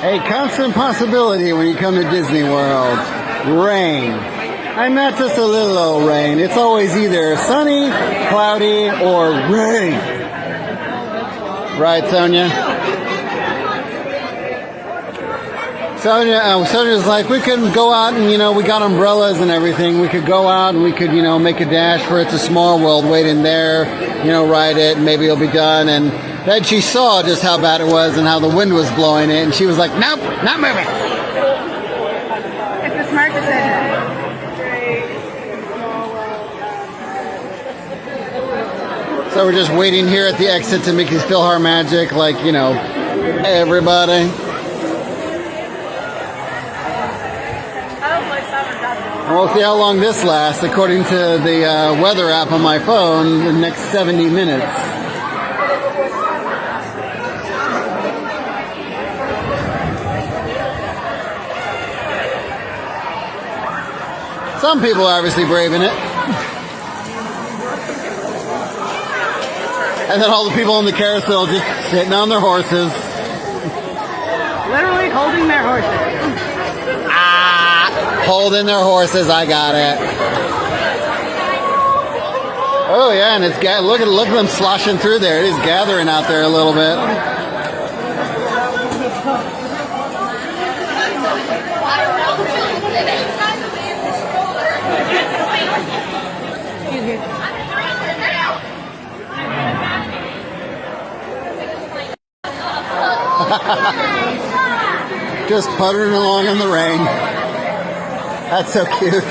A constant possibility when you come to Disney World. Rain. And not just a little old rain. It's always either sunny, cloudy, or rain. Right, Sonia? Sonia's like, we could go out and, we got umbrellas and everything. We could go out and we could, make a dash for It's a Small World, wait in there, ride it, and maybe it'll be done. And then she saw just how bad it was and how the wind was blowing it, and she was like, nope, not moving. It's a smart decision. So we're just waiting here at the exit to Mickey's Philharmagic, like, everybody. And we'll see how long this lasts. According to the weather app on my phone, the next 70 minutes. Some people are obviously braving it. And then all the people on the carousel just sitting on their horses. Literally holding their horses. Holding their horses, I got it. Oh yeah, and it's look at them sloshing through there. It is gathering out there a little bit. Just puttering along in the rain. That's so cute.